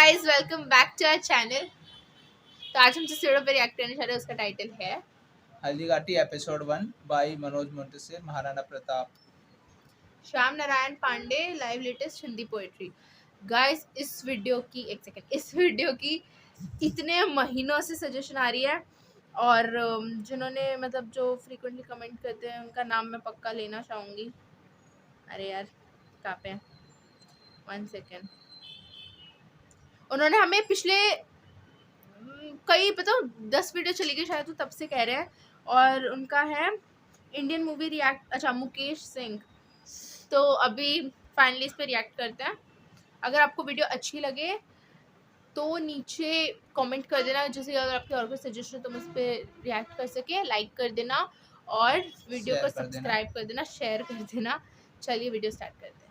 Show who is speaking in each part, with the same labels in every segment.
Speaker 1: Guys, welcome back to our channel. तो आज हम जिस वीडियो पे रिएक्ट करने जा रहे हैं उसका टाइटल है
Speaker 2: Haldi Ghati episode 1 by Manoj Muntashir Maharana Pratap.
Speaker 1: Shyam Narayan Pandey live latest Hindi poetry. Guys, इस वीडियो की इतने महीनों से सजेशन आ रही है और जिन्होंने मतलब जो फ्रीक्वेंटली कमेंट करते हैं उनका नाम मैं पक्का लेना चाहूँगी। अरे यार, कहाँ पे 1 सेकेंड। उन्होंने हमें पिछले कई 10 वीडियो चली गई शायद, तो तब से कह रहे हैं। और उनका है इंडियन मूवी रिएक्ट, अच्छा मुकेश सिंह। तो अभी फाइनली इस पे रिएक्ट करते हैं। अगर आपको वीडियो अच्छी लगे तो नीचे कमेंट कर देना, जैसे अगर आपके और कोई सजेशन तो हम उस पर रिएक्ट कर सके। लाइक कर देना और वीडियो को सब्सक्राइब कर देना, शेयर कर देना। चलिए वीडियो स्टार्ट करते हैं।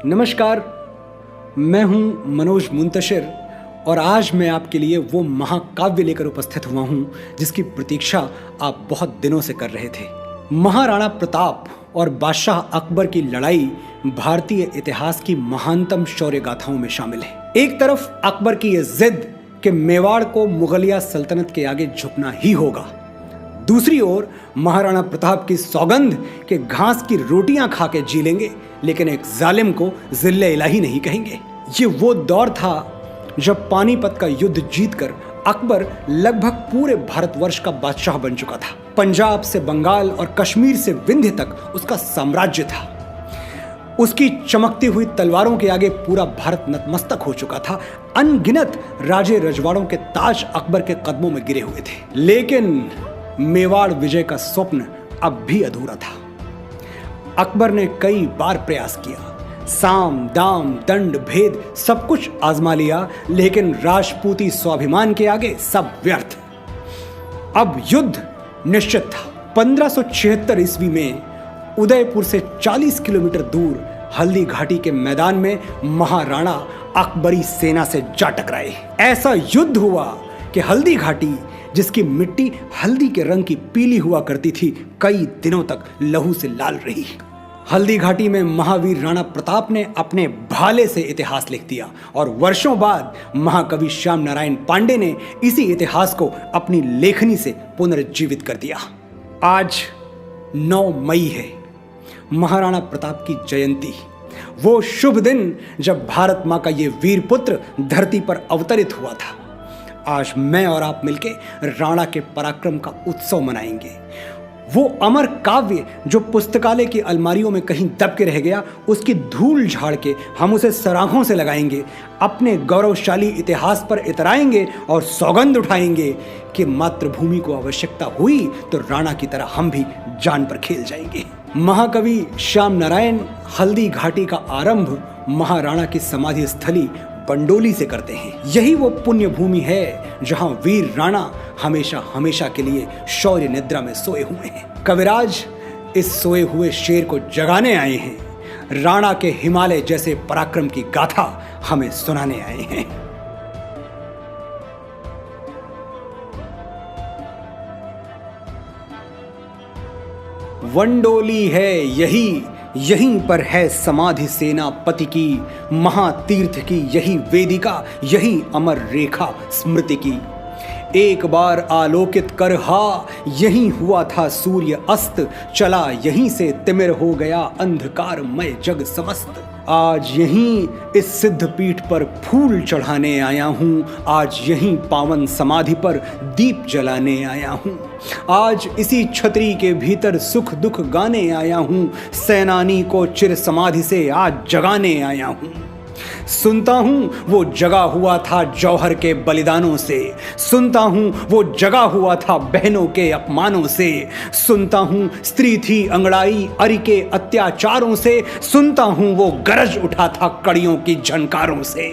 Speaker 3: नमस्कार, मैं हूं मनोज मुंतशिर और आज मैं आपके लिए वो महाकाव्य लेकर उपस्थित हुआ हूं जिसकी प्रतीक्षा आप बहुत दिनों से कर रहे थे। महाराणा प्रताप और बादशाह अकबर की लड़ाई भारतीय इतिहास की महानतम शौर्य गाथाओं में शामिल है। एक तरफ अकबर की यह जिद कि मेवाड़ को मुगलिया सल्तनत के आगे झुकना ही होगा, दूसरी ओर महाराणा प्रताप की सौगंध के घास की रोटियां खा के जी लेंगे लेकिन एक जालिम को जिल्ले इलाही नहीं कहेंगे। ये वो दौर था जब पानीपत का युद्ध जीतकर अकबर लगभग पूरे भारतवर्ष का बादशाह बन चुका था। पंजाब से बंगाल और कश्मीर से विंध्य तक उसका साम्राज्य था। उसकी चमकती हुई तलवारों के आगे पूरा भारत नतमस्तक हो चुका था। अनगिनत राजे रजवाड़ों के ताज अकबर के कदमों में गिरे हुए थे, लेकिन मेवाड़ विजय का स्वप्न अब भी अधूरा था। अकबर ने कई बार प्रयास किया, साम दाम दंड भेद सब कुछ आजमा लिया, लेकिन राजपूती स्वाभिमान के आगे सब व्यर्थ। अब युद्ध निश्चित था। 1576 ईस्वी में उदयपुर से 40 किलोमीटर दूर हल्दी घाटी के मैदान में महाराणा अकबरी सेना से जा टकराए। ऐसा युद्ध हुआ कि हल्दी घाटी, जिसकी मिट्टी हल्दी के रंग की पीली हुआ करती थी, कई दिनों तक लहू से लाल रही। हल्दी घाटी में महावीर राणा प्रताप ने अपने भाले से इतिहास लिख दिया और वर्षों बाद महाकवि श्याम नारायण पांडे ने इसी इतिहास को अपनी लेखनी से पुनर्जीवित कर दिया। आज 9 मई है, महाराणा प्रताप की जयंती। वो शुभ दिन जब भारत माँ का ये वीर पुत्र धरती पर अवतरित हुआ था। आज मैं और आप मिलके राणा के पराक्रम का उत्सव मनाएंगे। वो अमर काव्य जो पुस्तकालय की अलमारियों में कहीं दब के रह गया, उसकी धूल झाड़ के हम उसे सराखों से लगाएंगे, अपने गौरवशाली इतिहास पर इतराएंगे और सौगंध उठाएंगे कि मातृभूमि को आवश्यकता हुई तो राणा की तरह हम भी जान पर खेल जाएंगे। महाकवि श्याम नारायण हल्दी घाटी का आरंभ महाराणा की समाधि स्थली बंडोली से करते हैं। यही वो पुण्य भूमि है जहां वीर राणा हमेशा हमेशा के लिए शौर्य निद्रा में सोए हुए हैं। कविराज इस सोए हुए शेर को जगाने आए हैं। राणा के हिमालय जैसे पराक्रम की गाथा हमें सुनाने आए हैं। वंडोली है यहीं पर है समाधि सेनापति की, महातीर्थ की यही वेदिका, यही अमर रेखा स्मृति की। एक बार आलोकित कर हा, यहीं हुआ था सूर्य अस्त, चला यहीं से तिमिर हो गया अंधकारमय जग समस्त। आज यहीं इस सिद्ध पीठ पर फूल चढ़ाने आया हूँ, आज यहीं पावन समाधि पर दीप जलाने आया हूँ। आज इसी छतरी के भीतर सुख दुख गाने आया हूँ, सेनानी को चिर समाधि से आज जगाने आया हूँ। सुनता हूँ वो जगा हुआ था जौहर के बलिदानों से, सुनता हूँ वो जगा हुआ था बहनों के अपमानों से, सुनता हूँ स्त्री थी अंगड़ाई अरि के अत्याचारों से, सुनता हूँ वो गरज उठा था कड़ियों की झनकारों से।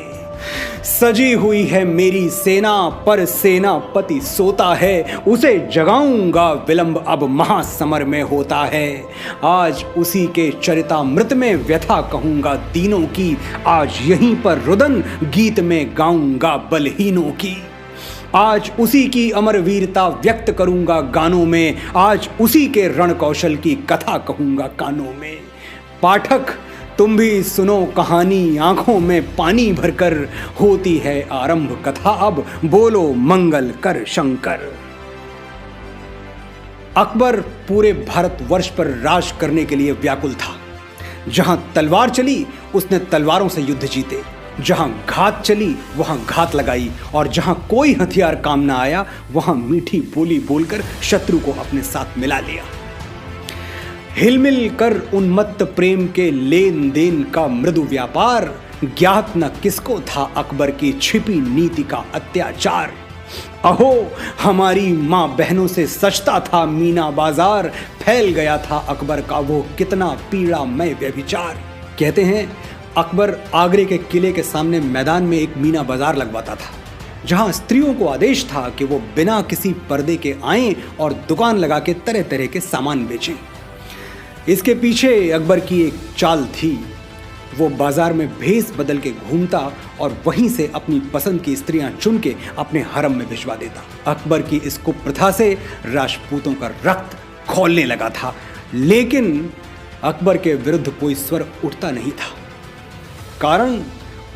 Speaker 3: सजी हुई है मेरी सेना पर सेनापति सोता है, उसे जगाऊंगा विलंब अब महासमर में होता है। आज उसी के चरितामृत में व्यथा कहूंगा दीनों की, आज यहीं पर रुदन गीत में गाऊंगा बलहीनों की। आज उसी की अमर वीरता व्यक्त करूंगा गानों में, आज उसी के रण कौशल की कथा कहूंगा कानों में। पाठक तुम भी सुनो कहानी आंखों में पानी भरकर, होती है आरंभ कथा अब, बोलो मंगल कर शंकर। अकबर पूरे भारतवर्ष पर राज करने के लिए व्याकुल था। जहां तलवार चली उसने तलवारों से युद्ध जीते, जहां घात चली वहां घात लगाई, और जहां कोई हथियार काम ना आया वहां मीठी बोली बोलकर शत्रु को अपने साथ मिला लिया। हिलमिल कर उन्मत्त प्रेम के लेन देन का मृदु व्यापार, ज्ञात न किसको था अकबर की छिपी नीति का अत्याचार। अहो हमारी माँ बहनों से सचता था मीना बाजार, फैल गया था अकबर का वो कितना पीड़ामय व्यभिचार। कहते हैं अकबर आगरे के किले के सामने मैदान में एक मीना बाजार लगवाता था, जहां स्त्रियों को आदेश था कि वो बिना किसी पर्दे के आएं और दुकान लगा के तरह तरह के सामान बेचें। इसके पीछे अकबर की एक चाल थी। वो बाजार में भेष बदल के घूमता और वहीं से अपनी पसंद की स्त्रियां चुन के अपने हरम में भिजवा देता। अकबर की इस कुप्रथा से राजपूतों का रक्त खौलने लगा था, लेकिन अकबर के विरुद्ध कोई स्वर उठता नहीं था। कारण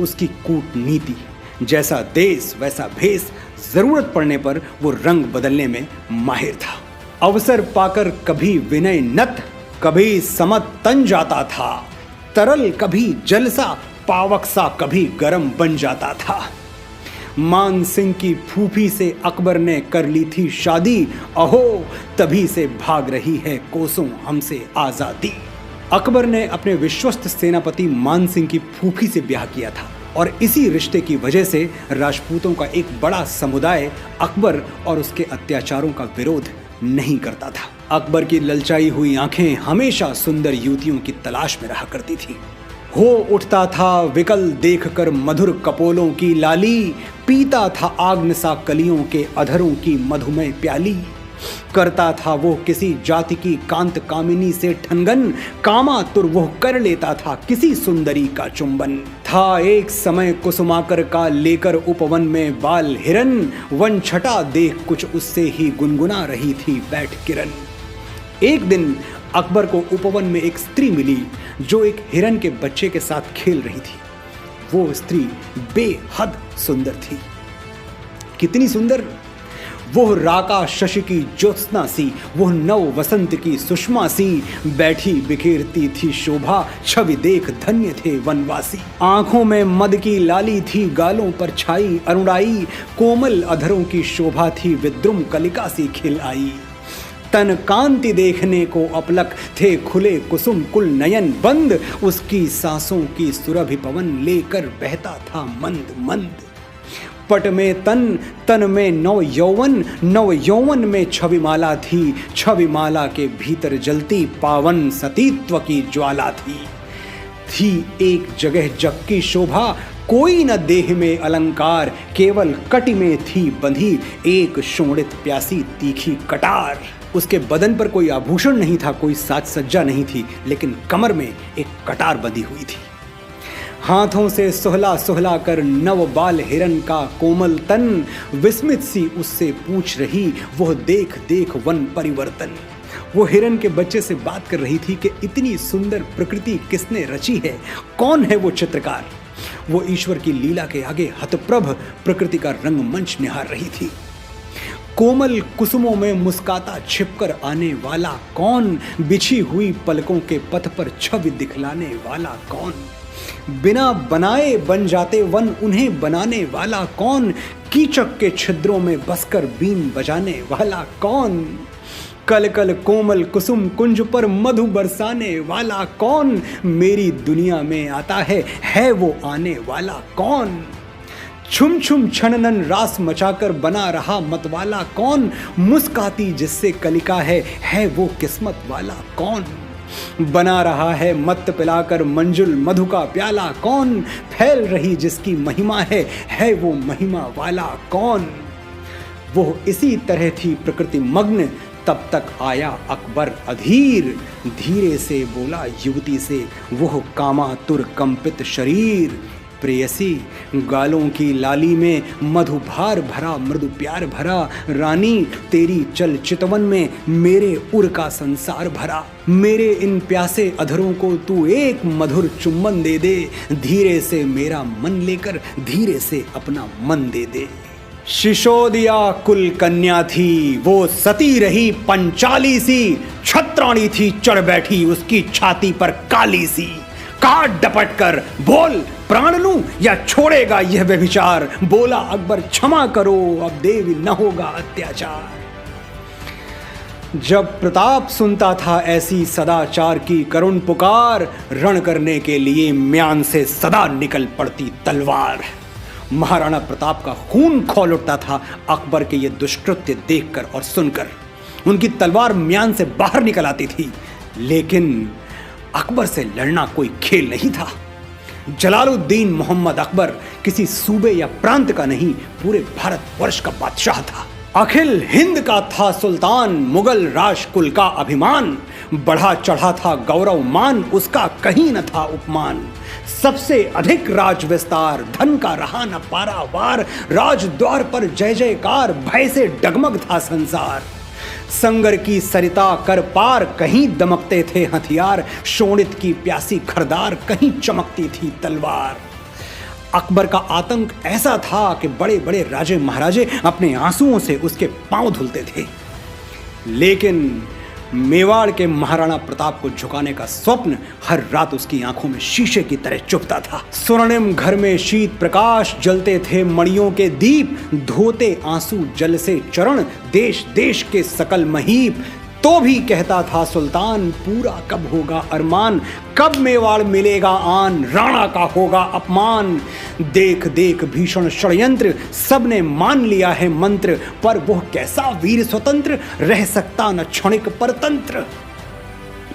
Speaker 3: उसकी कूटनीति। जैसा देश वैसा भेष, जरूरत पड़ने पर वो रंग बदलने में माहिर था। अवसर पाकर कभी विनय नत, कभी समत तन जाता था, तरल कभी जलसा, पावक सा कभी गरम बन जाता था। मान सिंह की फूफी से अकबर ने कर ली थी शादी, अहो तभी से भाग रही है कोसों हमसे आजादी। अकबर ने अपने विश्वस्त सेनापति मान सिंह की फूफी से ब्याह किया था, और इसी रिश्ते की वजह से राजपूतों का एक बड़ा समुदाय अकबर और उसके अत्याचारों का विरोध नहीं करता था। अकबर की ललचाई हुई आंखें हमेशा सुंदर युवतियों की तलाश में रहा करती थी। हो उठता था विकल देखकर मधुर कपोलों की लाली, पीता था आग्नसा कलियों के अधरों की मधुमय प्याली। करता था वो किसी जाति की कांत कामिनी से ठनगन, कामातुर वो कर लेता था किसी सुंदरी का चुंबन। था एक समय कुसुमाकर का लेकर उपवन में बाल हिरन, वन छटा देख कुछ उससे ही गुनगुना रही थी बैठ किरण। एक दिन अकबर को उपवन में एक स्त्री मिली जो एक हिरन के बच्चे के साथ खेल रही थी। वो स्त्री बेहद सुंदर थी। कितनी सुंदर! वो राका शशि की ज्योत्सना सी, वो नव वसंत की सुषमा सी, बैठी बिखेरती थी शोभा, छवि देख धन्य थे वनवासी। आंखों में मद की लाली थी, गालों पर छाई अरुणाई, कोमल अधरों की शोभा थी, विद्रुम कलिका सी खिल आई। तन कांति देखने को अपलक थे, खुले कुसुम कुल नयन बंद, उसकी सांसों की सुरभि पवन लेकर बहता था मंद मंद। पट में तन, तन में नव यौवन में छविमाला थी, छविमाला के भीतर जलती पावन सतीत्व की ज्वाला थी एक जगह जग की शोभा, कोई न देह में अलंकार, केवल कटि में थी बंधी एक शोणित प्यासी तीखी कटार। उसके बदन पर कोई आभूषण नहीं था, कोई साज सज्जा नहीं थी, लेकिन कमर में एक कटार बंधी हुई थी। हाथों से सुहला सुहला कर नव बाल हिरन का कोमल तन, विस्मित सी उससे पूछ रही वो देख देख वन परिवर्तन। वो हिरन के बच्चे से बात कर रही थी कि इतनी सुंदर प्रकृति किसने रची है, कौन है वो चित्रकार। वो ईश्वर की लीला के आगे हतप्रभ प्रकृति का रंगमंच निहार रही थी। कोमल कुसुमों में मुस्काता छिपकर आने वाला कौन, बिछी हुई पलकों के पथ पर छवि दिखलाने वाला कौन। बिना बनाए बन जाते वन, उन्हें बनाने वाला कौन, कीचक के छिद्रों में बसकर बीन बजाने वाला कौन। कल कल कोमल कुसुम कुंज पर मधु बरसाने वाला कौन, मेरी दुनिया में आता है वो आने वाला कौन। छुम छुम छननन रास मचाकर बना रहा मतवाला कौन, मुस्काती जिससे कलिका है वो किस्मत वाला कौन। बना रहा है मत पिलाकर मंजुल मधु का प्याला कौन, फैल रही जिसकी महिमा है वो महिमा वाला कौन। वो इसी तरह थी प्रकृति मग्न, तब तक आया अकबर अधीर, धीरे से बोला युवती से वो कामातुर कंपित शरीर। प्रेयसी गालों की लाली में मधुभार भरा मृदु प्यार भरा, रानी तेरी चल चितवन में मेरे उर का संसार भरा। मेरे इन प्यासे अधरों को तू एक मधुर चुम्बन दे दे, धीरे से मेरा मन लेकर धीरे से अपना मन दे दे। शिशोदिया कुल कन्या थी, वो सती रही पंचाली सी, छत्राणी थी चढ़ बैठी उसकी छाती पर काली सी। काट डपट कर बोल प्राण लूं या छोड़ेगा यह व्यभिचार, बोला अकबर क्षमा करो अब देवी न होगा अत्याचार। जब प्रताप सुनता था ऐसी सदाचार की करुण पुकार, रण करने के लिए म्यान से सदा निकल पड़ती तलवार। महाराणा प्रताप का खून खौल उठता था अकबर के ये दुष्कृत्य देखकर और सुनकर। उनकी तलवार म्यान से बाहर निकल आती थी, लेकिन अकबर से लड़ना कोई खेल नहीं था। जलालुद्दीन मोहम्मद अकबर किसी सूबे या प्रांत का नहीं, पूरे भारतवर्ष का बादशाह था। अखिल हिंद का था सुल्तान, मुगल राजकुल का अभिमान। बढ़ा चढ़ा था गौरव मान, उसका कहीं न था उपमान। सबसे अधिक राज विस्तार, धन का रहा न पारावार। राज द्वार पर जय जयकार, भय से डगमग था संसार। संगर की सरिता कर पार, कहीं दमकते थे हथियार। शोणित की प्यासी खरदार, कहीं चमकती थी तलवार। अकबर का आतंक ऐसा था कि बड़े बड़े राजे महाराजे अपने आंसुओं से उसके पांव धुलते थे। लेकिन मेवाड़ के महाराणा प्रताप को झुकाने का स्वप्न हर रात उसकी आंखों में शीशे की तरह चुभता था। स्वर्णिम घर में शीत प्रकाश, जलते थे मणियों के दीप। धोते आंसू जल से चरण, देश देश के सकल महीप। तो भी कहता था सुल्तान, पूरा कब होगा अरमान, कब मेवाड़ मिलेगा आन, राणा का होगा अपमान। देख देख भीषण षड्यंत्र, सबने मान लिया है मंत्र। पर वह कैसा वीर स्वतंत्र, रह सकता न क्षणिक परतंत्र।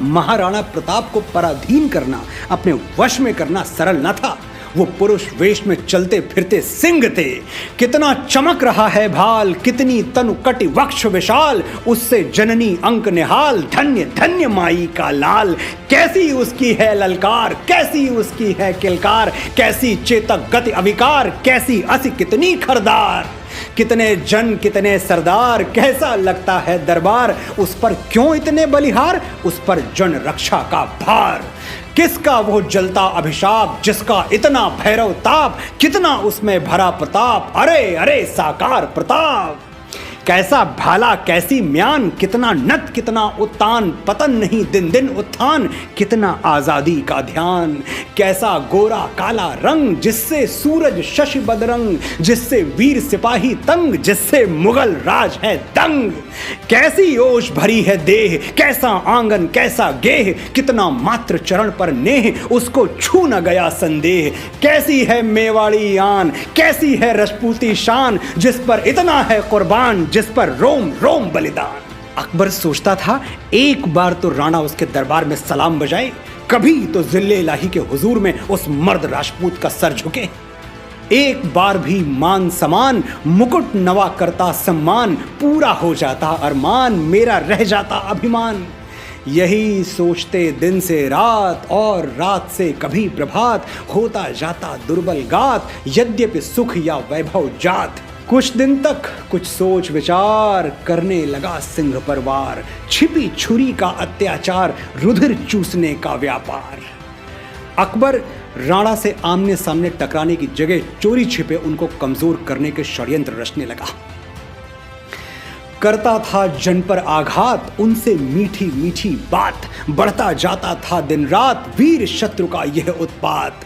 Speaker 3: महाराणा प्रताप को पराधीन करना, अपने वश में करना सरल न था। वो पुरुष वेश में चलते फिरते सिंह थे। कितना चमक रहा है भाल, कितनी तनु कटि वक्ष विशाल। उससे जननी अंक निहाल, धन्य धन्य माई का लाल। कैसी उसकी है ललकार, कैसी उसकी है किलकार। कैसी चेतक गति अविकार, कैसी असी कितनी खरदार। कितने जन कितने सरदार, कैसा लगता है दरबार। उस पर क्यों इतने बलिहार, उस पर जन रक्षा का भार। किसका वो जलता अभिशाप, जिसका इतना भैरव ताप। कितना उसमें भरा प्रताप, अरे अरे साकार प्रताप। कैसा भाला कैसी म्यान, कितना नत कितना उत्तान। पतन नहीं दिन दिन उत्थान, कितना आजादी का ध्यान। कैसा गोरा काला रंग, जिससे सूरज शशि बदरंग। जिससे वीर सिपाही तंग, जिससे मुगल राज है दंग। कैसी ओश भरी है देह, कैसा आंगन कैसा गेह। कितना मात्र चरण पर नेह, उसको छू न गया संदेह। कैसी है मेवाड़ी आन, कैसी है राजपूती शान। जिस पर इतना है कुर्बान, जिस पर रोम रोम बलिदान। अकबर सोचता था एक बार तो राणा उसके दरबार में सलाम बजाए, कभी तो जिले इलाही के हुजूर में उस मर्द राजपूत का सर झुके। एक बार भी मान समान, मुकुट नवा करता सम्मान। पूरा हो जाता अरमान, मेरा रह जाता अभिमान। यही सोचते दिन से रात, और रात से कभी प्रभात। होता जाता दुर्बल गात, यद्यपि सुख या वैभव जात। कुछ दिन तक कुछ सोच विचार, करने लगा सिंह पर वार। छिपी छुरी का अत्याचार, रुधिर चूसने का व्यापार। अकबर राणा से आमने सामने टकराने की जगह चोरी छिपे उनको कमजोर करने के षड्यंत्र रचने लगा। करता था जन पर आघात, उनसे मीठी मीठी बात। बढ़ता जाता था दिन रात, वीर शत्रु का यह उत्पात।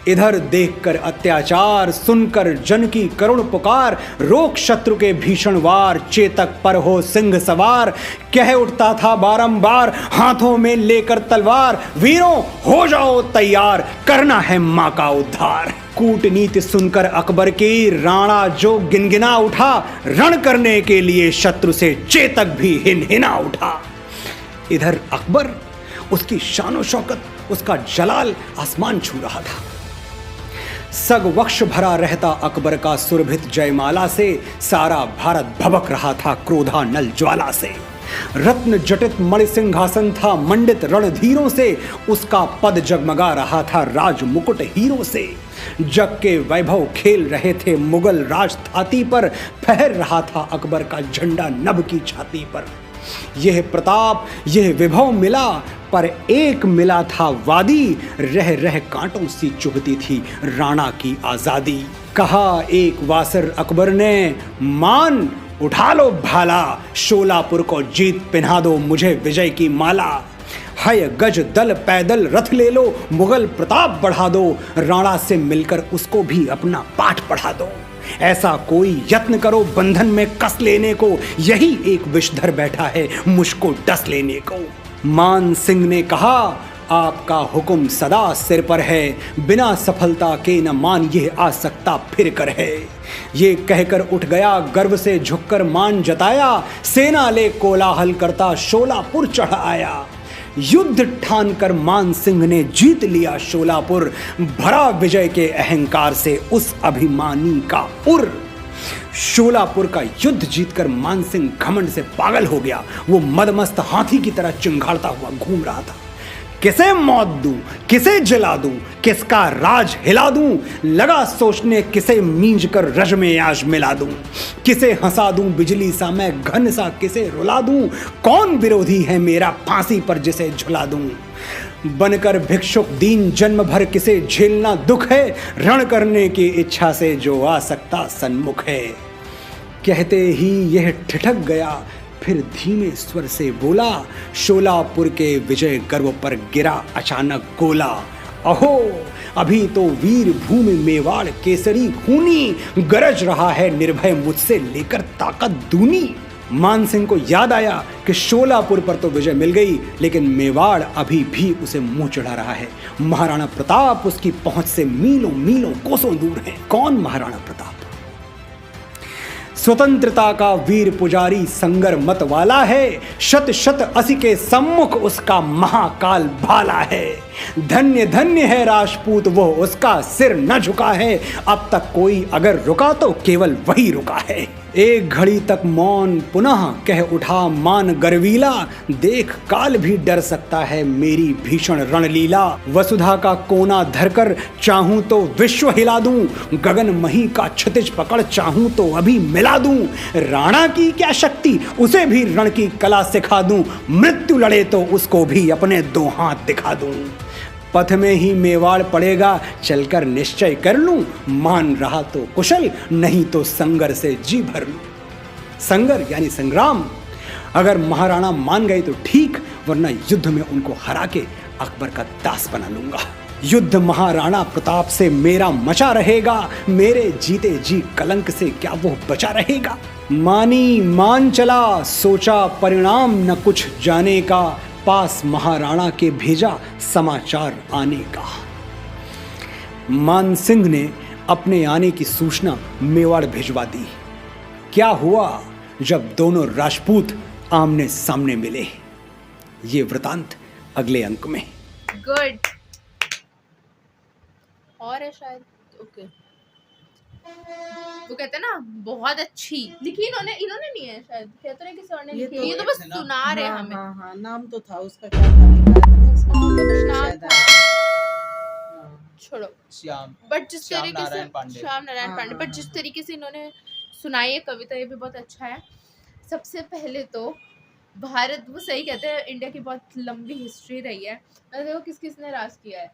Speaker 3: इधर देखकर अत्याचार, सुनकर जन की करुण पुकार। रोक शत्रु के भीषण वार, चेतक पर हो सिंह सवार। कह उठता था बारंबार, हाथों में लेकर तलवार। वीरों हो जाओ तैयार, करना है मां का उद्धार। कूटनीति सुनकर अकबर की राणा जो गिनगिना उठा। रण करने के लिए शत्रु से चेतक भी हिनहिना उठा। इधर अकबर, उसकी शानो शौकत, उसका जलाल आसमान छू रहा था। सग वक्ष भरा रहता अकबर का सुरभित जयमाला से। सारा भारत भभक रहा था क्रोधा नल ज्वाला से। रत्न जटित मणि सिंहासन था मंडित रणधीरों से, उसका पद जगमगा रहा था राज मुकुट हीरों से। जग के वैभव खेल रहे थे मुगल राज छाती पर, फहर रहा था अकबर का झंडा नभ की छाती पर। यह प्रताप यह विभव मिला, पर एक मिला था वादी, रह रह कांटों सी चुभती थी राणा की आजादी। कहा एक वासर अकबर ने, मान उठा लो भाला, शोलापुर को जीत पिन्हा दो मुझे विजय की माला। हय गज दल पैदल रथ ले लो, मुगल प्रताप बढ़ा दो, राणा से मिलकर उसको भी अपना पाठ पढ़ा दो। ऐसा कोई यत्न करो बंधन में कस लेने को, यही एक विषधर बैठा है मुझको डस लेने को। मान सिंह ने कहा, आपका हुक्म सदा सिर पर है, बिना सफलता के न मान यह आ सकता फिर कर है। ये कहकर उठ गया गर्व से झुककर मान जताया, सेना ले कोलाहल करता शोलापुर चढ़ आया। युद्ध ठान कर मान सिंह ने जीत लिया शोलापुर, भरा विजय के अहंकार से उस अभिमानी का उर। शोलापुर का युद्ध जीतकर मान सिंह घमंड से पागल हो गया। वो मदमस्त हाथी की तरह चिंघाड़ता हुआ घूम रहा था। किसे मौत दूं, किसे जला दूं, किसका राज हिला दूं, लगा सोचने किसे मींज कर रज में आज मिला दूं। किसे हंसा दूं बिजली सा मैं घन सा, किसे रुला दूं, कौन विरोधी है मेरा फांसी पर जिसे झुला दूं। बनकर भिक्षुक दीन जन्म भर किसे झेलना दुख है, रण करने की इच्छा से जो आ सकता सन्मुख है। कहते ही यह ठिठक गया, फिर धीमे स्वर से बोला, शोलापुर के विजय गर्व पर गिरा अचानक गोला। अहो अभी तो वीर भूमि मेवाड़ केसरी खूनी, गरज रहा है निर्भय मुझसे लेकर ताकत दूनी। मान सिंह को याद आया कि शोलापुर पर तो विजय मिल गई, लेकिन मेवाड़ अभी भी उसे मुंह चढ़ा रहा है। महाराणा प्रताप उसकी पहुंच से मीलों मीलों कोसों दूर है। कौन महाराणा प्रताप? स्वतंत्रता का वीर पुजारी संगर मत वाला है, शत शत असी के सम्मुख उसका महाकाल भाला है। धन्य धन्य है राजपूत वो उसका सिर न झुका है, अब तक कोई अगर रुका तो केवल वही रुका है। एक घड़ी तक मौन पुनः कह उठा मान गर्वीला, देख काल भी डर सकता है मेरी भीषण रणलीला। वसुधा का कोना धरकर चाहूं तो विश्व हिला दूं, गगन मही का क्षितिज पकड़ चाहूं तो अभी मिला दूं। राणा की क्या शक्ति उसे भी रण की कला सिखा दूं, मृत्यु लड़े तो उसको भी अपने दो हाथ दिखा दूं। पथ में ही मेवाड़ पड़ेगा चलकर निश्चय कर लूं, मान रहा तो कुशल नहीं तो संगर से जी भर लूं। संगर यानी संग्राम। अगर महाराणा मान गए तो ठीक, वरना युद्ध में उनको हरा के अकबर का दास बना लूंगा। युद्ध महाराणा प्रताप से मेरा मचा रहेगा, मेरे जीते जी कलंक से क्या वो बचा रहेगा। मानी मान चला सोचा परिणाम न कुछ जाने का, पास महाराणा के भेजा समाचार आने का। मान सिंह ने अपने आने की सूचना मेवाड़ भिजवा दी। क्या हुआ जब दोनों राजपूत आमने सामने मिले, ये वृतांत अगले अंक में।
Speaker 1: गुड। और है शायद, ओके। वो कहते हैं ना बहुत अच्छी लिखी, इन्होंने नहीं है शायद, कहते हैं किसी और ने लिखी है। ये तो बस सुना रहे हैं हमें।
Speaker 4: हाँ, नाम तो था उसका, क्या था लिखा था उसका,
Speaker 1: कुछ नाम था, छोड़ो।
Speaker 2: श्याम
Speaker 1: बट जिस तरीके से श्याम नारायण
Speaker 4: हाँ,
Speaker 1: पांडे, बट जिस तरीके से इन्होंने सुनाई है कविता, ये भी बहुत अच्छा है। सबसे पहले तो भारत, वो सही कहते हैं, इंडिया की बहुत लंबी हिस्ट्री रही है। देखो किस किसने राज किया है,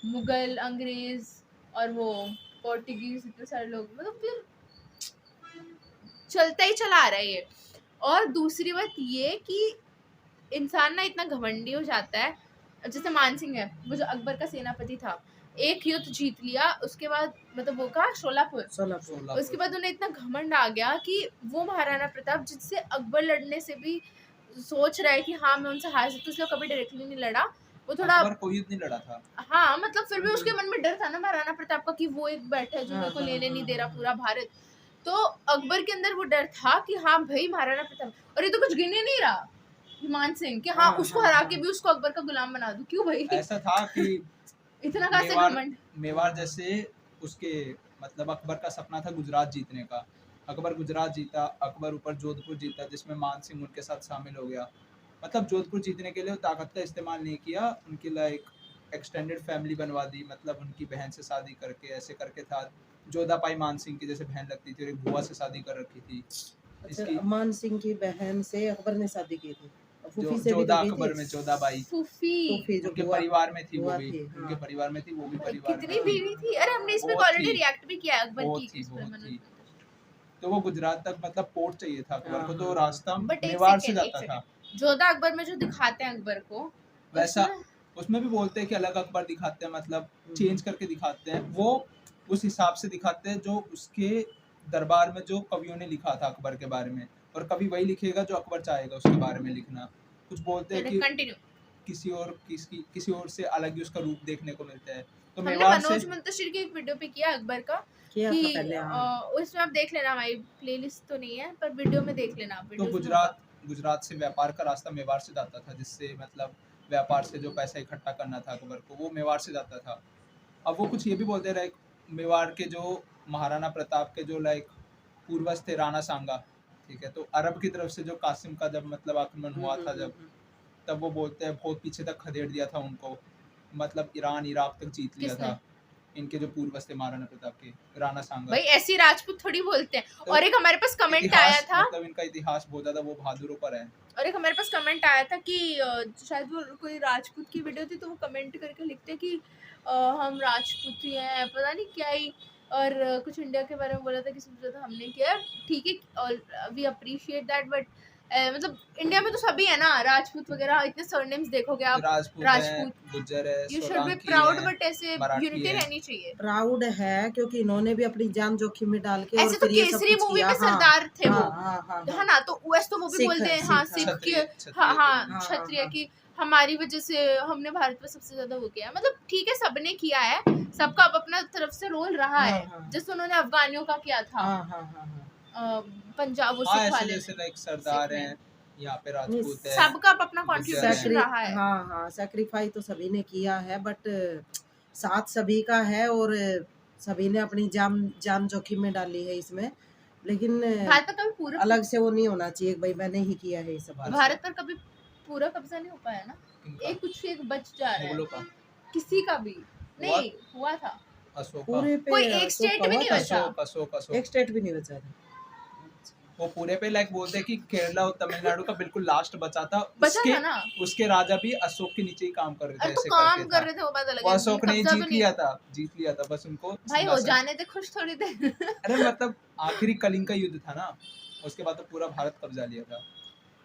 Speaker 1: मुगल, अंग्रेज और वो पोर्टुगीज, इतने सारे लोग, मतलब फिर चलता ही चला आ रहा है ये। और दूसरी बात ये कि इंसान ना इतना घमंडी हो जाता है, जैसे मान सिंह है, वो जो अकबर का सेनापति था, एक युद्ध जीत लिया, उसके बाद मतलब वो कहा शोलापुर, उसके बाद उन्हें इतना घमंड आ गया कि वो महाराणा प्रताप जिससे अकबर लड़ने से भी सोच रहा है कि हाँ मैं उनसे हार सकता, इसलिए कभी डायरेक्टली नहीं लड़ा। वो थोड़ा
Speaker 2: कोई युद्ध नहीं लड़ा था।
Speaker 1: हाँ मतलब फिर भी उसके मन में डर था ना महाराणा प्रताप का कि वो एक बैठा है जो मेरे को लेने नहीं दे रहा पूरा भारत। तो अकबर के अंदर वो डर था कि हाँ भाई महाराणा प्रताप, और ये तो कुछ गिने नहीं रहा मान सिंह कि हाँ उसको हरा के भी उसको अकबर का गुलाम बना दूं। क्यों भाई?
Speaker 2: ऐसा था कि
Speaker 1: इतना कैसे घमंड?
Speaker 2: मेवाड़ जैसे उसके मतलब अकबर का सपना था गुजरात जीतने का, अकबर गुजरात जीता, अकबर ऊपर जोधपुर जीता जिसमें मान सिंह उनके साथ शामिल हो गया। मतलब जोधपुर जीतने के लिए वो ताकत का इस्तेमाल नहीं किया, उनकी लाइक एक्सटेंडेड फैमिली बनवा दी, मतलब उनकी बहन से शादी करके ऐसे करके था। जोधापाई मान सिंह की जैसे बहन लगती थी और एक बुआ से शादी कर रखी थी।
Speaker 4: अच्छा,
Speaker 2: इसकी
Speaker 4: मान सिंह की बहन से अकबर ने शादी की थी, और
Speaker 2: जो
Speaker 4: फूफी से भी
Speaker 2: जोधा
Speaker 4: तो की
Speaker 2: अकबर
Speaker 4: थी।
Speaker 2: में जोधाबाई
Speaker 1: फूफी
Speaker 4: फूफी जो
Speaker 2: उनके
Speaker 4: बुआ
Speaker 2: परिवार में थी, वो
Speaker 4: बुआ
Speaker 2: भी
Speaker 4: थी,
Speaker 2: उनके
Speaker 4: हाँ।
Speaker 2: परिवार में थी, वो भी
Speaker 1: भाई
Speaker 2: परिवार
Speaker 1: कितनी
Speaker 2: में थी।
Speaker 1: बीवी थी, अरे हमने इसमें
Speaker 2: बहुत
Speaker 1: ऑलरेडी
Speaker 2: थी,
Speaker 1: रिएक्ट भी किया है अकबर
Speaker 2: बहुत
Speaker 1: की
Speaker 2: थी,
Speaker 1: इस पे
Speaker 2: बहुत
Speaker 1: मनोज
Speaker 2: थी।
Speaker 1: मुंतशिर।
Speaker 2: तो वो गुजरात तक मतलब पोर्ट चाहिए था अकबर को, तो
Speaker 4: हाँ,
Speaker 2: रास्ता
Speaker 1: बट एक
Speaker 2: मेवाड़ से
Speaker 1: सेकंड, एक
Speaker 2: जाता था।
Speaker 1: सेकंड, जोधा अकबर में जो दिखाते हैं अकबर को,
Speaker 2: वैसा
Speaker 1: उसमें
Speaker 2: उसमें भी बोलते हैं कि अलग अकबर दिखाते हैं, मतलब
Speaker 4: हम्म।
Speaker 2: चेंज करके दिखाते हैं। वो उस हिसाब से दिखाते हैं जो उसके दरबार में जो कवियों ने लिखा था अकबर के बारे में, और कभी वही लिखेगा जो अकबर चाहेगा उसके बारे में लिखना। कुछ बोलते हैं कि
Speaker 1: कंटिन्यू।
Speaker 2: किसी और से अलग ही उसका रूप देखने को मिलता है। तो
Speaker 1: हमने
Speaker 2: मेवाड़ से
Speaker 1: मनोज मुंतशिर की एक वीडियो पे किया अकबर का
Speaker 4: किया
Speaker 1: कि
Speaker 4: था पहले, हाँ।
Speaker 1: उसमें आप देख लेना, हमारी प्लेलिस्ट तो नहीं है पर वीडियो में देख लेना,
Speaker 2: तो
Speaker 1: वीडियोस में
Speaker 2: गुजरात से व्यापार का रास्ता मेवाड़ से जाता था, जिससे मतलब व्यापार से जो पैसा इकट्ठा करना था अकबर को, वो मेवाड़ से जाता था। अब वो कुछ ये भी बोलते रहे, मेवाड़ के जो महाराणा प्रताप के जो लाइक पूर्वज थे राणा सांगा, ठीक है, तो अरब की तरफ से जो कासिम का जब मतलब आक्रमण हुआ था जब, तब वो बोलते हैं बहुत पीछे तक खदेड़ दिया था उनको, मतलब ईरान इराक तक जीत लिया
Speaker 1: किसने?
Speaker 2: था। इनके जो पूर्वज थे महाराणा प्रताप के, राणा सांगा।
Speaker 1: भाई ऐसी राजपूत थोड़ी बोलते हैं।
Speaker 2: तो
Speaker 1: और एक हमारे पास कमेंट
Speaker 2: इतिहास,
Speaker 1: आया था,
Speaker 2: मतलब इनका इतिहास बहुत ज्यादा वो बहादुरों पर है।
Speaker 1: और एक हमारे पास कमेंट आया था कि शायद वो कोई राजपूत की वीडियो थी, तो वो कमेंट करके लिखते कि हम राजपूत ही हैं, पता नहीं क्या ही, और कुछ इंडिया के बारे में बोला था कि सबसे ज्यादा हमने किया। ठीक है, और वी अप्रिशिएट दैट, बट मतलब इंडिया में तो सभी है ना राजपूत वगैरह, इतने सरनेम्स देखोगे आप,
Speaker 2: राजपूत है, गुज्जर है,
Speaker 1: you should be
Speaker 2: Solanki
Speaker 1: proud,
Speaker 2: है,
Speaker 1: बट ऐसे
Speaker 2: मराठी
Speaker 1: यूनिटी
Speaker 2: है।
Speaker 1: रहनी चाहिए।
Speaker 4: प्राउड है क्योंकि इन्होंने भी अपनी जान जोखिम में डाल के और
Speaker 1: ऐसे तो
Speaker 4: फिर ये सब
Speaker 1: केसरी
Speaker 4: कुछ
Speaker 1: मूवी
Speaker 4: किया।
Speaker 1: में सरदार थे वो,
Speaker 4: हाँ।
Speaker 1: है ना, तो वैसे तो वो भी
Speaker 4: सिख,
Speaker 1: बोलते हैं हाँ
Speaker 4: सिख,
Speaker 1: सिख की,
Speaker 2: क्षत्रिय
Speaker 1: हाँ हाँ
Speaker 4: हाँ,
Speaker 1: क्षत्रिय
Speaker 4: हाँ।
Speaker 1: की, हमारी वजह से हमने भारत में सबसे ज्यादा वो किया। मतलब ठीक है, सबने किया है, सबका अब अपना तरफ से रोल रहा है।
Speaker 4: हाँ।
Speaker 1: जैसे उन्होंने अफगानियों का किया था, पंजाब वो
Speaker 2: हाँ,
Speaker 1: सिख
Speaker 2: ऐसे
Speaker 1: वाले
Speaker 2: जैसे
Speaker 1: में,
Speaker 2: लाइक सरदार
Speaker 1: सिख में।
Speaker 2: हैं, यहाँ पे राजपूत है,
Speaker 1: सबका अब अपना
Speaker 2: गुज्जर
Speaker 1: कंट्रीब्यूशन
Speaker 2: है।
Speaker 1: रहा है।
Speaker 4: हाँ, सैक्रिफाइस तो सभी ने किया है, बट साथ सभी का है और सभी ने अपनी जान जोखिम में डाली है इसमें। लेकिन
Speaker 1: भारत पर कभी पूरा
Speaker 4: अलग से वो नहीं होना चाहिए भाई मैंने ही किया है ये सब।
Speaker 1: भारत पर कभी पूरा कब्जा नहीं हो पाया ना,
Speaker 2: इनका
Speaker 1: एक कुछ एक बच जा रहा
Speaker 2: मुगलों
Speaker 1: है,
Speaker 2: का
Speaker 1: किसी का भी नहीं हुआ था,
Speaker 2: अशोका,
Speaker 4: पूरे पे
Speaker 1: कोई एक
Speaker 4: अशोक
Speaker 1: स्टेट
Speaker 4: का
Speaker 1: भी
Speaker 4: हुआ
Speaker 1: नहीं
Speaker 4: था।
Speaker 1: बचा।
Speaker 2: अशोक
Speaker 4: एक स्टेट भी नहीं बचा था।
Speaker 2: वो पूरे पे लाइक बोलते हैं कि केरला और तमिलनाडु का बिल्कुल लास्ट बचा था।
Speaker 1: बचा
Speaker 2: उसके
Speaker 1: था ना,
Speaker 2: उसके राजा भी अशोक के नीचे ही काम कर रहे थे,
Speaker 1: अरे तो
Speaker 2: ऐसे
Speaker 1: काम
Speaker 2: करके
Speaker 1: कर
Speaker 2: था।
Speaker 1: रहे थे, वो बात अलग
Speaker 2: वो
Speaker 1: है,
Speaker 2: अशोक ने
Speaker 1: कब्जा तो
Speaker 2: जीत
Speaker 1: नहीं।
Speaker 2: लिया था, बस उनको
Speaker 1: भाई हो
Speaker 2: सिंहासन-
Speaker 1: जाने थे, खुश थोड़ी थे।
Speaker 2: अरे मतलब आखिरी कलिंग का युद्ध था ना, उसके बाद तो पूरा भारत कब्जा लिया था।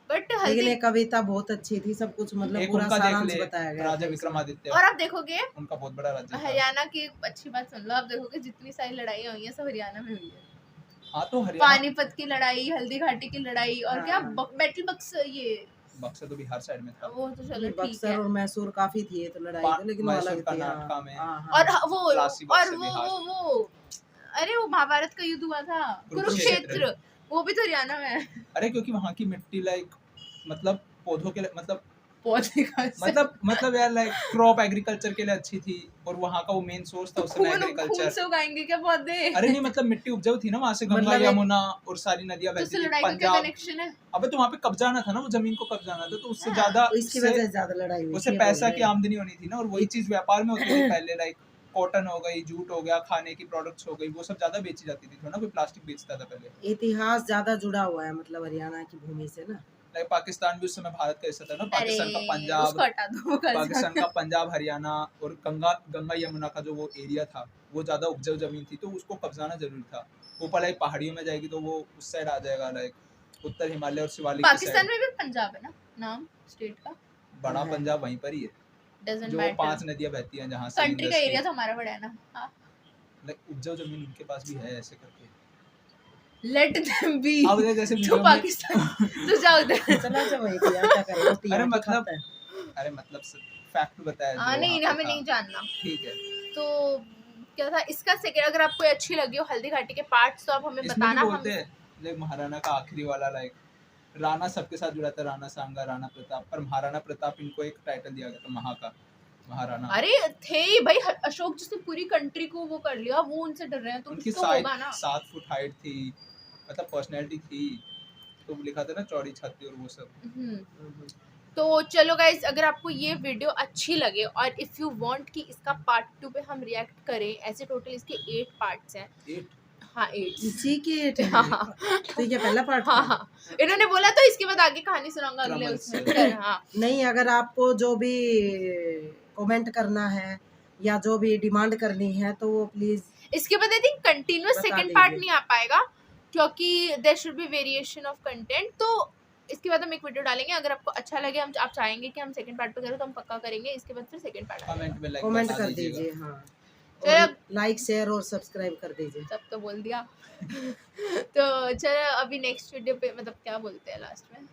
Speaker 1: बट
Speaker 4: लेकिन
Speaker 1: हल्दी,
Speaker 4: ये कविता बहुत अच्छी थी, सब कुछ मतलब
Speaker 2: एक
Speaker 4: पूरा
Speaker 2: उनका देख
Speaker 4: सारांश
Speaker 2: ले,
Speaker 4: बताया गया
Speaker 2: राजा
Speaker 4: था इसमें।
Speaker 2: विक्रमादित्य,
Speaker 1: और आप देखोगे
Speaker 2: उनका बहुत बड़ा राज्य था।
Speaker 1: हरियाणा की एक अच्छी बात सुन लो, आप देखोगे जितनी सारी लड़ाइयाँ हुई हैं सब हरियाणा में हुई है।
Speaker 2: हाँ तो हरियाणा,
Speaker 1: पानीपत की लड़ाई, हल्दी घाटी की लड़ाई, और क्या बैटल बक्स, ये
Speaker 2: बक्सर तो बिहार साइड में था।
Speaker 1: वो तो चलो
Speaker 4: नहीं,
Speaker 1: ठीक
Speaker 4: बक्सर
Speaker 1: है।
Speaker 4: और मैसूर काफी थी ये तो लड़ाई तो, लेकिन वो
Speaker 2: मैसूर
Speaker 4: अलग थी।
Speaker 2: कर्नाटका में,
Speaker 1: और वो
Speaker 2: प्लासी
Speaker 1: और
Speaker 2: बक्सर बिहार।
Speaker 1: वो अरे वो महाभारत का युद्ध हुआ था, कुरुक्षेत्र, वो भी तो हरियाणा में है।
Speaker 2: अरे क्योंकि वहाँ की मिट्टी लाइक मतलब पौधों के लिए
Speaker 1: पौधे का
Speaker 2: मतलब यार लाइक क्रॉप एग्रीकल्चर के लिए अच्छी थी, और वहाँ का वो मेन सोर्स था उस समय
Speaker 1: खून
Speaker 2: एग्रीकल्चर।
Speaker 1: से उगाएंगे क्या पौधे?
Speaker 2: अरे नहीं मतलब मिट्टी उपजाऊ थी ना वहाँ से, गंगा
Speaker 4: मतलब
Speaker 2: यमुना और सारी नदियाँ
Speaker 1: तो
Speaker 2: बहती
Speaker 1: उससे
Speaker 2: थी,
Speaker 1: लड़ाई का क्या
Speaker 2: पंजाब।
Speaker 1: कनेक्शन है?
Speaker 2: अबे तो वहाँ पे कब्जा आना था ना, वो जमीन को कब्जा आना था, तो उससे
Speaker 1: हाँ,
Speaker 2: ज्यादा
Speaker 4: तो इसकी वजह से ज्यादा लड़ाई हुई
Speaker 2: उससे
Speaker 4: थी,
Speaker 2: पैसा
Speaker 4: बोल
Speaker 2: की
Speaker 4: रहे हैं।
Speaker 2: आमदनी होनी थी ना, और वही चीज व्यापार में होती थी पहले, लाइक कॉटन हो गई, जूट हो गया, खाने की प्रोडक्ट्स हो गई, वो सब ज्यादा बेची जाती थी, थोड़ा ना कोई प्लास्टिक बेचता था पहले।
Speaker 4: इतिहास ज्यादा जुड़ा हुआ है मतलब हरियाणा की भूमि से ना।
Speaker 2: लाइक पाकिस्तान भी उस समय भारत का हिस्सा था ना, पाकिस्तान का
Speaker 1: अरे
Speaker 2: पंजाब,
Speaker 1: उसको हटा दो,
Speaker 2: पाकिस्तान का पंजाब, हरियाणा और गंगा यमुना का जो वो एरिया था, वो ज्यादा उपजाऊ जमीन थी, तो उसको कब्जाना जरूरी था। ऊपर लाइक पहाड़ियों में जाएगी तो वो उस साइड आ जाएगा, लाइक उत्तर हिमालय और शिवालिक की
Speaker 1: पाकिस्तान
Speaker 2: साइड।
Speaker 1: में भी पंजाब है ना नाम स्टेट का,
Speaker 2: बड़ा
Speaker 4: है।
Speaker 2: पंजाब वहीं पर ही है,
Speaker 1: डजंट
Speaker 2: जो
Speaker 1: मैटर,
Speaker 2: 5 नदियां बहती हैं जहाँ से
Speaker 1: कंट्री का एरिया तो हमारा बड़ा है ना। हाँ,
Speaker 2: लाइक उपजाऊ जमीन उनके पास भी है, ऐसे करके।
Speaker 1: लेट देम बी,
Speaker 2: अब ये जैसे
Speaker 1: जो
Speaker 2: वीडियो में
Speaker 1: पाकिस्तान तो जाओ उधर।
Speaker 4: चला जा वही किया क्या करे, रोटी
Speaker 2: अरे
Speaker 4: यहाँ की
Speaker 2: मतलब-
Speaker 4: खाता है।
Speaker 2: अरे मतलब फैक्ट बताया
Speaker 1: हाँ
Speaker 2: जो
Speaker 1: नहीं,
Speaker 2: वहाँ पे
Speaker 1: हमें
Speaker 2: था।
Speaker 1: नहीं जानना।
Speaker 2: ठीक है,
Speaker 1: तो क्या था इसका सेकंड, अगर आपको अच्छी लगी हो हल्दी घाटी के पार्ट्स तो आप हमें
Speaker 2: इसमें
Speaker 1: बताना।
Speaker 2: भी
Speaker 1: हम
Speaker 2: बोलते हैं लाइक महाराणा का आखिरी वाला, लाइक राणा सबके साथ जुड़ा था, राणा सांगा, राणा प्रताप, पर महाराणा प्रताप इनको एक टाइटल दिया गया था महाराणा।
Speaker 1: अरे थे ही भाई, अशोक जिसने पूरी कंट्री को वो कर लिया, वो उनसे डर रहे हैं तो
Speaker 2: उनकी
Speaker 1: कुछ तो होगा ना।
Speaker 2: 7 फुट हाइट थी, मतलब पर्सनैलिटी थी, तो लिखा था ना चौड़ी छाती और वो सब।
Speaker 1: हम्म। तो चलो गाइज, अगर आपको ये वीडियो अच्छी लगे और इफ़ यू वांट कि इसका पार्ट 2 पे हम रिएक्ट करें, ऐसे टोटल इसके 8 पार्ट्स हैं।
Speaker 2: 8
Speaker 1: हाँ 8।
Speaker 4: इसी के
Speaker 1: हाँ
Speaker 4: तो ये पहला पार्ट
Speaker 1: हाँ
Speaker 4: था।
Speaker 1: हाँ, इन्होंने बोला तो इसके बाद आगे कहानी सुनाऊंगा अगले
Speaker 2: क्रम
Speaker 1: उसमें।
Speaker 2: से।
Speaker 1: हाँ
Speaker 4: नहीं, अगर आपको जो भी कमेंट करना है या जो भी डिमांड करनी है तो वो प्लीज
Speaker 1: इसके बाद आई थिंक कंटिन्यूअस
Speaker 4: बता
Speaker 1: सेकंड पार्ट
Speaker 4: दीजिए।
Speaker 1: नहीं आ पाएगा, क्योंकि there should be variation of content. तो इसके बाद हम एक वीडियो डालेंगे, अगर आपको अच्छा लगे, हम आप चाहेंगे कि हम सेकंड पार्ट पे करें तो हम पक्का करेंगे। इसके बाद फिर सेकंड पार्ट
Speaker 2: कमेंट में लाइक
Speaker 4: कमेंट
Speaker 2: बता
Speaker 4: कर
Speaker 2: दीजिएगा।
Speaker 4: दीजिए। हाँ,
Speaker 1: चलो
Speaker 4: और लाइक शेयर और सब्सक्राइब कर दीजिए।
Speaker 1: सब तो बोल दिया। तो चलो अभी नेक्स्ट वीडियो पे मतलब क्या बोलते हैं लास्ट में।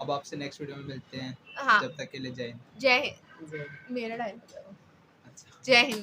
Speaker 2: अब आपसे नेक्स्ट वीडियो में मिलते हैं।
Speaker 1: हाँ,
Speaker 2: जब तक के लिए जय हिंद।
Speaker 1: जय हिंद।
Speaker 4: जय
Speaker 1: मेरा डायलॉग है वो।
Speaker 2: अच्छा।
Speaker 1: जय हिंद।